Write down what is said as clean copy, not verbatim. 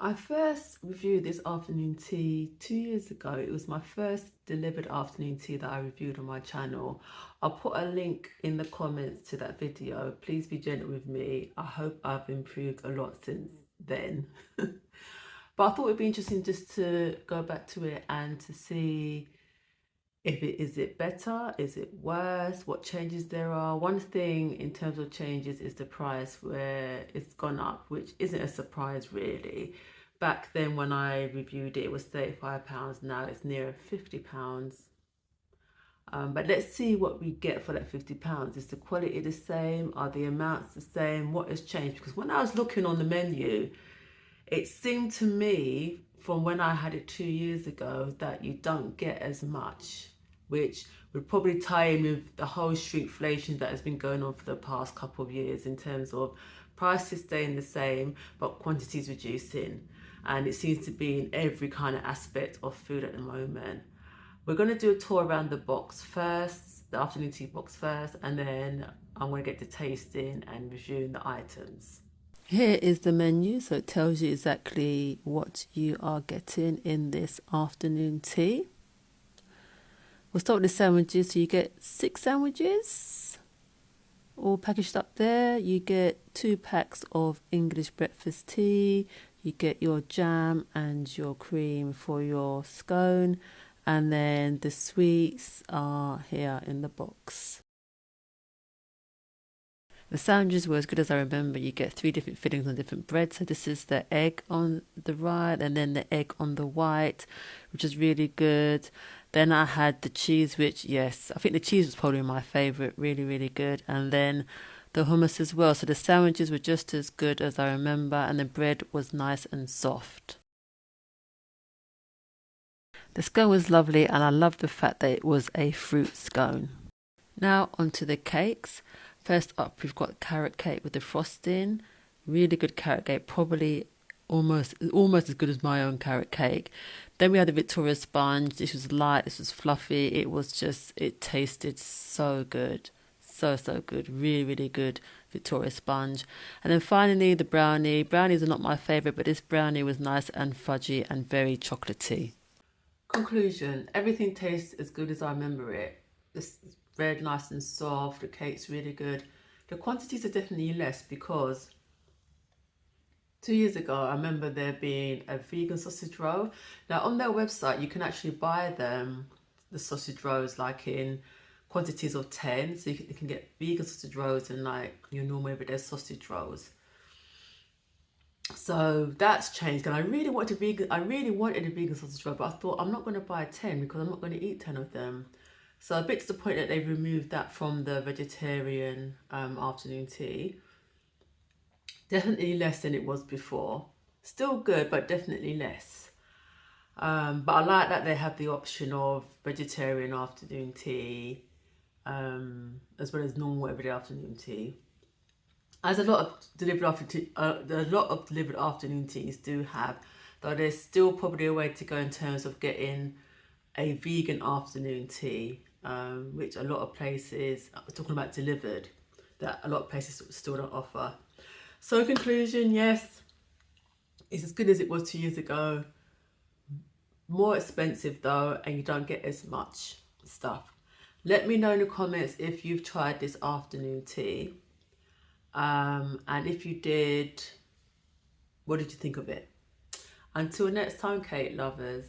I first reviewed this afternoon tea 2 years ago. It was my first delivered afternoon tea that I reviewed on my channel. I'll put a link in the comments to that video. Please be gentle with me. I hope I've improved a lot since then. But I thought it'd be interesting just to go back to it and to see if it better, is it worse, what changes there are. One thing in terms of changes is the price, where it's gone up, which isn't a surprise really. Back then when I reviewed it, it was £35. Now it's near £50. But let's see what we get for that £50. Is the quality the same? Are the amounts the same? What has changed? Because when I was looking on the menu, it seemed to me from when I had it 2 years ago that you don't get as much, which would probably tie in with the whole shrinkflation that has been going on for the past couple of years in terms of prices staying the same but quantities reducing. And it seems to be in every kind of aspect of food at the moment. We're going to do a tour around the box first, the afternoon tea box first, and then I'm going to get to tasting and reviewing the items. Here is the menu, so it tells you exactly what you are getting in this afternoon tea. We'll start with the sandwiches. So you get 6 sandwiches, all packaged up there. You get 2 packs of English breakfast tea. You get your jam and your cream for your scone. And then the sweets are here in the box. The sandwiches were as good as I remember. You get 3 different fillings on different bread. So this is the egg on the right and then the egg on the white, which is really good. Then I had the cheese, which, yes, I think the cheese was probably my favourite. Really, really good. And then the hummus as well. So the sandwiches were just as good as I remember. And the bread was nice and soft. The scone was lovely, and I loved the fact that it was a fruit scone. Now onto the cakes. First up, we've got carrot cake with the frosting. Really good carrot cake, probably almost as good as my own carrot cake. Then we had the Victoria sponge. This was light, this was fluffy. It tasted so good. So good. Really, really good Victoria sponge. And then finally the brownie. Brownies are not my favourite, but this brownie was nice and fudgy and very chocolatey. Conclusion, everything tastes as good as I remember it. This bread nice and soft, the cake's really good. The quantities are definitely less because 2 years ago I remember there being a vegan sausage roll. Now on their website you can actually buy the sausage rolls like in quantities of 10, so you can get vegan sausage rolls and like your normal everyday sausage rolls. So that's changed, and I really wanted a vegan sausage roll, but I thought I'm not going to buy 10 because I'm not going to eat 10 of them. So a bit disappointed that they've removed that from the vegetarian afternoon tea. Definitely less than it was before. Still good, but definitely less. But I like that they have the option of vegetarian afternoon tea, as well as normal everyday afternoon tea. As a lot of delivered afternoon teas do have, though there's still probably a way to go in terms of getting a vegan afternoon tea, which a lot of places, talking about delivered, that a lot of places still don't offer. So in conclusion, yes, it's as good as it was 2 years ago. More expensive though, and you don't get as much stuff. Let me know in the comments if you've tried this afternoon tea. And if you did, what did you think of it? Until next time, cake lovers.